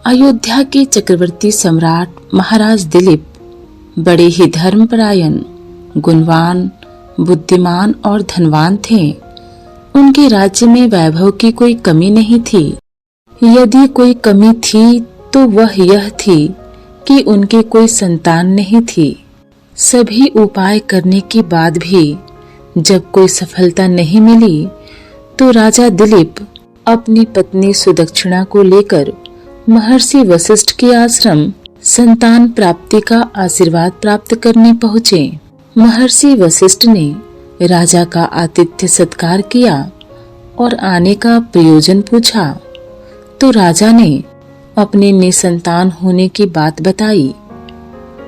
अयोध्या के चक्रवर्ती सम्राट महाराज दिलीप बड़े ही धर्मपरायण, गुणवान, बुद्धिमान और धनवान थे। उनके राज्य में वैभव की कोई कमी नहीं थी। यदि कोई कमी थी तो वह यह थी कि उनके कोई संतान नहीं थी। सभी उपाय करने के बाद भी जब कोई सफलता नहीं मिली तो राजा दिलीप अपनी पत्नी सुदक्षिणा को लेकर महर्षि वशिष्ठ के आश्रम संतान प्राप्ति का आशीर्वाद प्राप्त करने पहुँचे। महर्षि वशिष्ठ ने राजा का आतिथ्य सत्कार किया और आने का प्रयोजन पूछा तो राजा ने अपने निसंतान होने की बात बताई।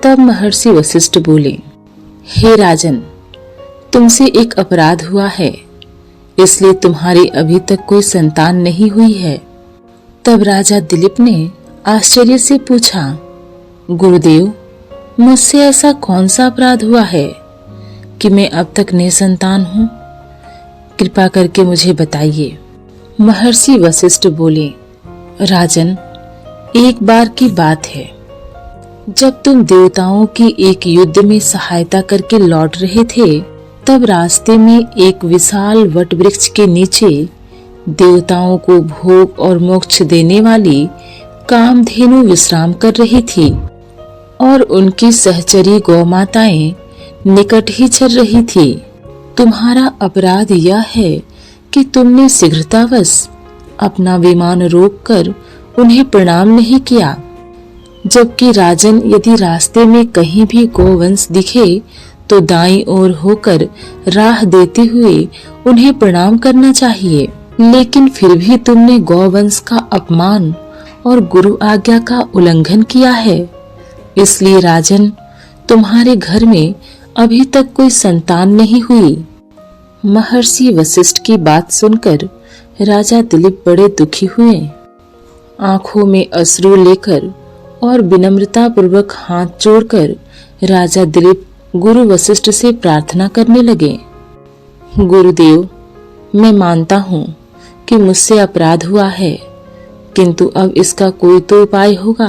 तब महर्षि वशिष्ठ बोले, हे राजन, तुमसे एक अपराध हुआ है, इसलिए तुम्हारी अभी तक कोई संतान नहीं हुई है। तब राजा दिलीप ने आश्चर्य से पूछा, गुरुदेव, मुझसे ऐसा कौन सा अपराध हुआ है कि मैं अब तक निसंतान हूँ? कृपा करके मुझे बताइए। महर्षि वशिष्ठ बोले, राजन, एक बार की बात है, जब तुम देवताओं की एक युद्ध में सहायता करके लौट रहे थे, तब रास्ते में एक विशाल वट वृक्ष के नीचे देवताओं को भोग और मोक्ष देने वाली कामधेनु विश्राम कर रही थी और उनकी सहचरी गौमाताएं निकट ही चल रही थी। तुम्हारा अपराध यह है कि तुमने शीघ्रतावश अपना विमान रोककर उन्हें प्रणाम नहीं किया, जबकि राजन यदि रास्ते में कहीं भी गोवंश दिखे तो दाईं ओर होकर राह देते हुए उन्हें प्रणाम करना चाहिए। लेकिन फिर भी तुमने गौवंश का अपमान और गुरु आज्ञा का उल्लंघन किया है। इसलिए राजन, तुम्हारे घर में अभी तक कोई संतान नहीं हुई। महर्षि वशिष्ठ की बात सुनकर राजा दिलीप बड़े दुखी हुए। आंखों में अश्रु लेकर और विनम्रता पूर्वक हाथ जोड़कर राजा दिलीप गुरु वशिष्ठ से प्रार्थना करने लगे, गुरुदेव, मैं मानता हूँ कि मुझसे अपराध हुआ है, किंतु अब इसका कोई तो उपाय होगा।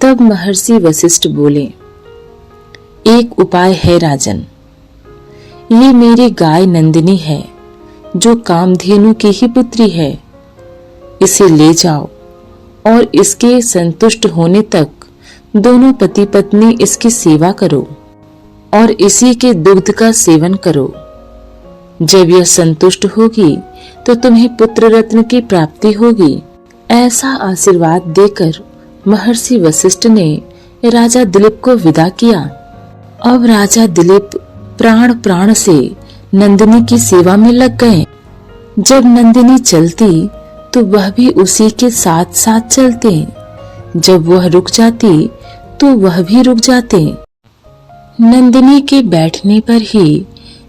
तब महर्षि वशिष्ठ बोले, एक उपाय है राजन। ये मेरी गाय नंदिनी है, जो कामधेनु की ही पुत्री है। इसे ले जाओ और इसके संतुष्ट होने तक दोनों पति पत्नी इसकी सेवा करो और इसी के दुग्ध का सेवन करो। जब यह संतुष्ट होगी तो तुम्हें पुत्र रत्न की प्राप्ति होगी। ऐसा आशीर्वाद देकर महर्षि वशिष्ठ ने राजा दिलीप को विदा किया। अब राजा दिलीप प्राण प्राण से नंदिनी की सेवा में लग गए। जब नंदिनी चलती तो वह भी उसी के साथ साथ चलते। जब वह रुक जाती तो वह भी रुक जाते। नंदिनी के बैठने पर ही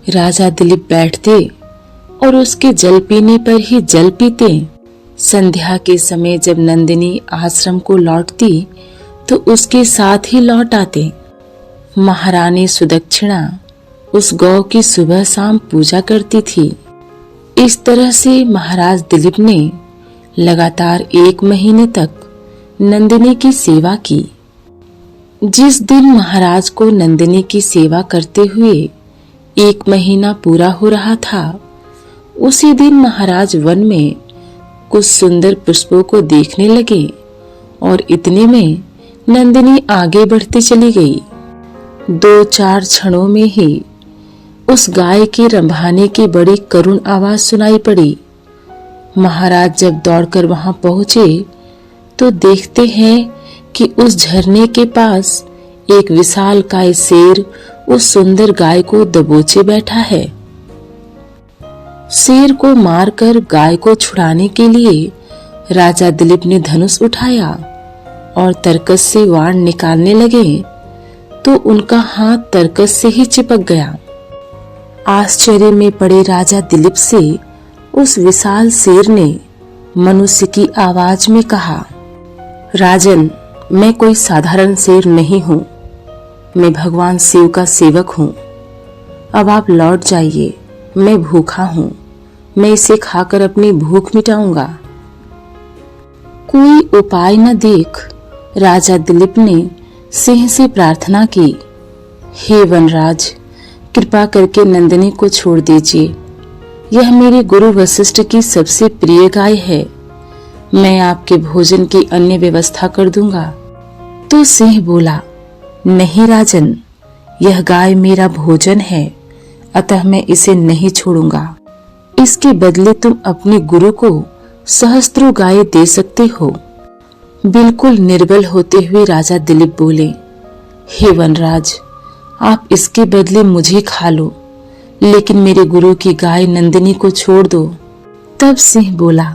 राजा दिलीप बैठते और उसके जल पीने पर ही जल पीते। संध्या के समय जब नंदिनी आश्रम को लौटती तो उसके साथ ही लौट आते। महारानी सुदक्षिणा उस गौ की सुबह शाम पूजा करती थी। इस तरह से महाराज दिलीप ने लगातार 1 महीने तक नंदिनी की सेवा की। जिस दिन महाराज को नंदिनी की सेवा करते हुए 1 महीना पूरा हो रहा था, उसी दिन महाराज वन में कुछ सुंदर पुष्पों को देखने लगे और इतने में नंदिनी आगे बढ़ती चली गई। 2-4 क्षणों में ही उस गाय के रंभाने की बड़ी करुण आवाज सुनाई पड़ी। महाराज जब दौड़कर वहां पहुंचे तो देखते हैं कि उस झरने के पास एक विशालकाय शेर उस सुंदर गाय को दबोचे बैठा है। शेर को मारकर गाय को छुड़ाने के लिए राजा दिलीप ने धनुष उठाया और तरकस से वाण निकालने लगे तो उनका हाथ तरकस से ही चिपक गया। आश्चर्य में पड़े राजा दिलीप से उस विशाल शेर ने मनुष्य की आवाज में कहा, राजन, मैं कोई साधारण शेर नहीं हूँ, मैं भगवान शिव का सेवक हूँ। अब आप लौट जाइए, मैं भूखा हूँ, मैं इसे खाकर अपनी भूख मिटाऊंगा। कोई उपाय न देख राजा दिलीप ने सिंह से प्रार्थना की, हे वनराज, कृपा करके नंदिनी को छोड़ दीजिए। यह मेरे गुरु वशिष्ठ की सबसे प्रिय गाय है। मैं आपके भोजन की अन्य व्यवस्था कर दूंगा। तो सिंह बोला, नहीं राजन, यह गाय मेरा भोजन है, अतः मैं इसे नहीं छोड़ूंगा। इसके बदले तुम अपने गुरु को सहस्त्रों गाय दे सकते हो। बिल्कुल निर्बल होते हुए राजा दिलीप बोले, हे वनराज, आप इसके बदले मुझे खा लो, लेकिन मेरे गुरु की गाय नंदिनी को छोड़ दो। तब सिंह बोला,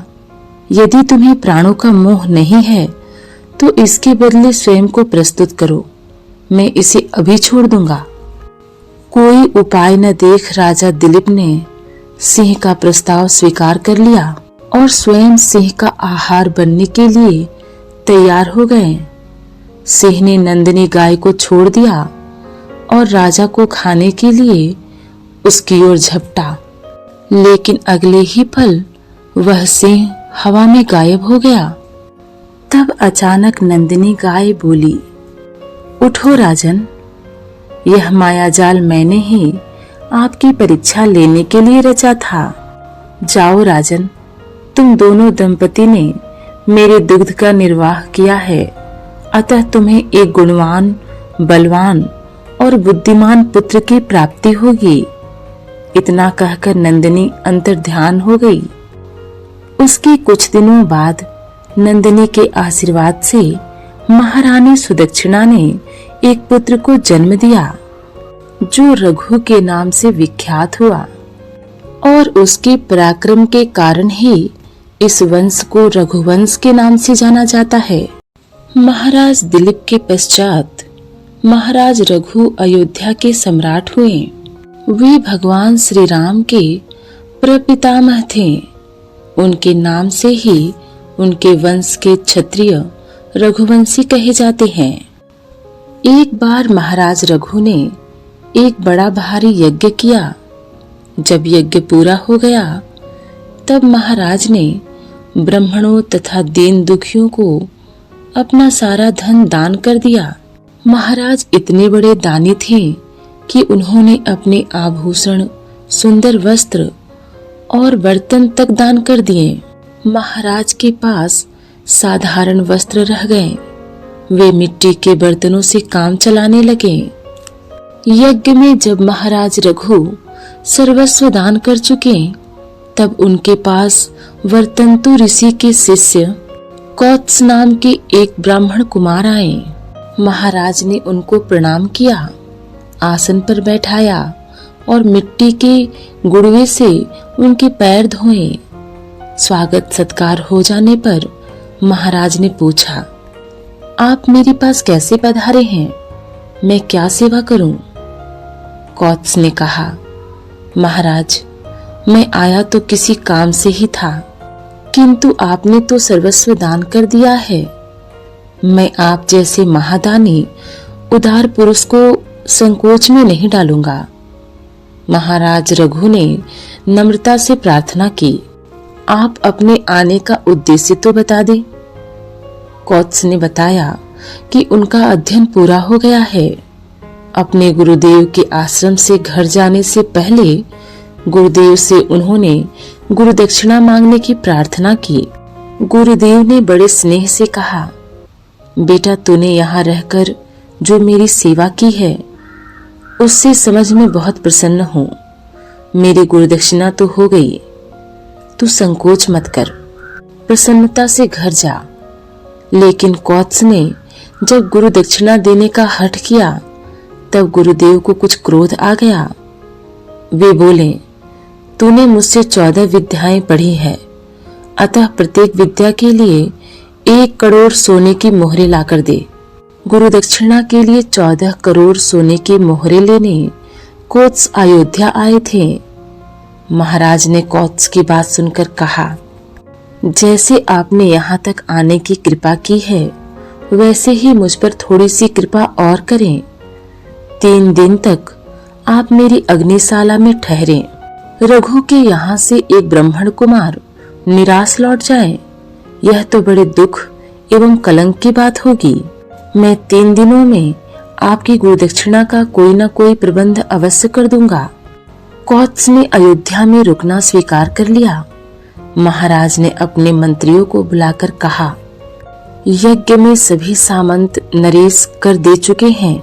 यदि तुम्हें प्राणों का मोह नहीं है तो इसके बदले स्वयं को प्रस्तुत करो, मैं इसे अभी छोड़ दूंगा। कोई उपाय न देख राजा दिलीप ने सिंह का प्रस्ताव स्वीकार कर लिया और स्वयं सिंह का आहार बनने के लिए तैयार हो गए। सिंह ने नंदिनी गाय को छोड़ दिया और राजा को खाने के लिए उसकी ओर झपटा, लेकिन अगले ही पल वह सिंह हवा में गायब हो गया। तब अचानक नंदिनी गाय बोली, उठो राजन, यह मायाजाल मैंने ही आपकी परीक्षा लेने के लिए रचा था। जाओ राजन, तुम दोनों दंपति ने मेरे दुग्ध का निर्वाह किया है, अतः तुम्हें एक गुणवान, बलवान और बुद्धिमान पुत्र की प्राप्ति होगी। इतना कहकर नंदिनी अंतर्ध्यान हो गई। उसके कुछ दिनों बाद नंदिनी के आशीर्वाद से महारानी सुदक्षिणा ने एक पुत्र को जन्म दिया, जो रघु के नाम से विख्यात हुआ, और उसके पराक्रम के कारण ही इस वंश को रघुवंश के नाम से जाना जाता है। महाराज दिलीप के पश्चात महाराज रघु अयोध्या के सम्राट हुए। वे भगवान श्री राम के प्रपितामह थे। उनके नाम से ही उनके वंश के क्षत्रिय रघुवंशी कहे जाते हैं। एक बार महाराज रघु ने एक बड़ा भारी यज्ञ किया। जब यज्ञ पूरा हो गया तब महाराज ने ब्राह्मणों तथा दीन दुखियों को अपना सारा धन दान कर दिया। महाराज इतने बड़े दानी थे कि उन्होंने अपने आभूषण, सुंदर वस्त्र और बर्तन तक दान कर दिए। महाराज के पास साधारण वस्त्र रह गए। वे मिट्टी के बर्तनों से काम चलाने लगे। यज्ञ में जब महाराज रघु सर्वस्व दान कर चुके, तब उनके पास वर्तंतु ऋषि के शिष्य कौत्स नाम के एक ब्राह्मण कुमार आए। महाराज ने उनको प्रणाम किया, आसन पर बैठाया और मिट्टी के गुड़वे से उनके पैर धोए। स्वागत सत्कार हो जाने पर महाराज ने पूछा, आप मेरे पास कैसे पधारे हैं? मैं क्या सेवा करूं? कौत्स ने कहा, महाराज, मैं आया तो किसी काम से ही था, किंतु आपने तो सर्वस्व दान कर दिया है। मैं आप जैसे महादानी उदार पुरुष को संकोच में नहीं डालूंगा। महाराज रघु ने नम्रता से प्रार्थना की, आप अपने आने का उद्देश्य तो बता दें। कौत्स ने बताया कि उनका अध्ययन पूरा हो गया है। अपने गुरुदेव के आश्रम से घर जाने से पहले गुरुदेव से उन्होंने गुरु दक्षिणा मांगने की प्रार्थना की। गुरुदेव ने बड़े स्नेह से कहा, बेटा, तूने यहाँ रहकर जो मेरी सेवा की है उससे समझ में बहुत प्रसन्न हूँ। मेरी गुरुदक्षिणा तो हो गई, तू संकोच मत कर, प्रसन्नता से घर जा। लेकिन कौत्स ने जब गुरु दक्षिणा देने का हठ किया तब गुरुदेव को कुछ क्रोध आ गया। वे बोले, तूने मुझसे 14 विद्याएं पढ़ी है, अतः प्रत्येक विद्या के लिए 1 करोड़ सोने की मोहरें लाकर दे। गुरु दक्षिणा के लिए 14 करोड़ सोने की मोहरें लेने कौत्स अयोध्या आए थे। महाराज ने कौत्स की बात सुनकर कहा, जैसे आपने यहाँ तक आने की कृपा की है, वैसे ही मुझ पर थोड़ी सी कृपा और करें। 3 दिन तक आप मेरी अग्निशाला में ठहरें। रघु के यहाँ से एक ब्राह्मण कुमार निराश लौट जाए, यह तो बड़े दुख एवं कलंक की बात होगी। मैं 3 दिनों में आपकी गुरुदक्षिणा का कोई न कोई प्रबंध अवश्य कर दूंगा। कौत्स ने अयोध्या में रुकना स्वीकार कर लिया। महाराज ने अपने मंत्रियों को बुलाकर कहा, यज्ञ में सभी सामंत नरेश कर दे चुके हैं,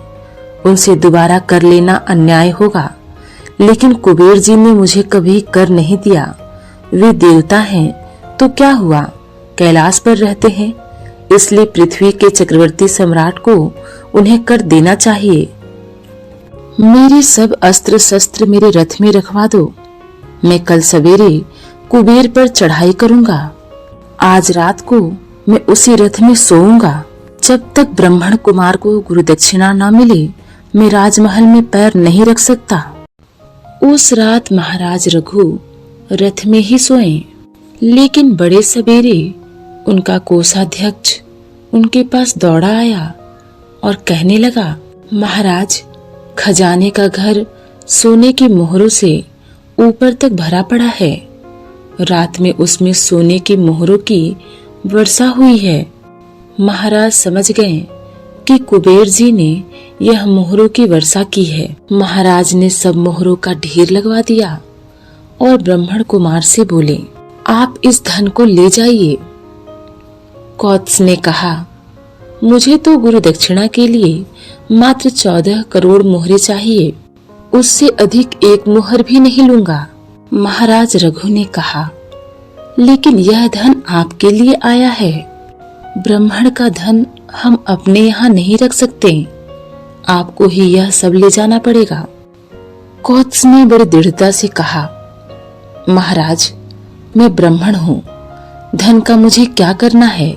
उनसे दोबारा कर लेना अन्याय होगा। लेकिन कुबेर जी ने मुझे कभी कर नहीं दिया। वे देवता हैं तो क्या हुआ, कैलाश पर रहते हैं, इसलिए पृथ्वी के चक्रवर्ती सम्राट को उन्हें कर देना चाहिए। मेरे सब अस्त्र शस्त्र मेरे रथ में रखवा दो। मैं कल सवेरे कुबेर पर चढ़ाई करूंगा। आज रात को मैं उसी रथ में सोऊंगा। जब तक ब्राह्मण कुमार को गुरुदक्षिणा न मिले मैं राजमहल में पैर नहीं रख सकता। उस रात महाराज रघु रथ में ही सोए। लेकिन बड़े सवेरे उनका कोषाध्यक्ष उनके पास दौड़ा आया और कहने लगा, महाराज, खजाने का घर सोने की मोहरों से ऊपर तक भरा पड़ा है। रात में उसमें सोने की मोहरों की वर्षा हुई है। महाराज समझ गए कि कुबेर जी ने यह मोहरों की वर्षा की है। महाराज ने सब मोहरों का ढेर लगवा दिया और ब्राह्मण कुमार से बोले, आप इस धन को ले जाइए। कौत्स ने कहा, मुझे तो गुरु दक्षिणा के लिए मात्र 14 करोड़ मोहरे चाहिए, उससे अधिक एक मोहर भी नहीं लूंगा। महाराज रघु ने कहा, लेकिन यह धन आपके लिए आया है। ब्राह्मण का धन हम अपने यहाँ नहीं रख सकते, आपको ही यह सब ले जाना पड़ेगा। कौत्स ने बड़ी दृढ़ता से कहा, महाराज, मैं ब्राह्मण हूँ, धन का मुझे क्या करना है।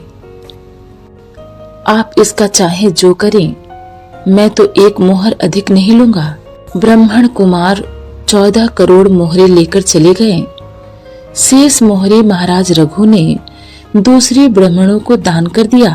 आप इसका चाहे जो करें, मैं तो एक मोहर अधिक नहीं लूंगा। ब्राह्मण कुमार 14 करोड़ मोहरे लेकर चले गए। शेष मोहरे महाराज रघु ने दूसरे ब्राह्मणों को दान कर दिया।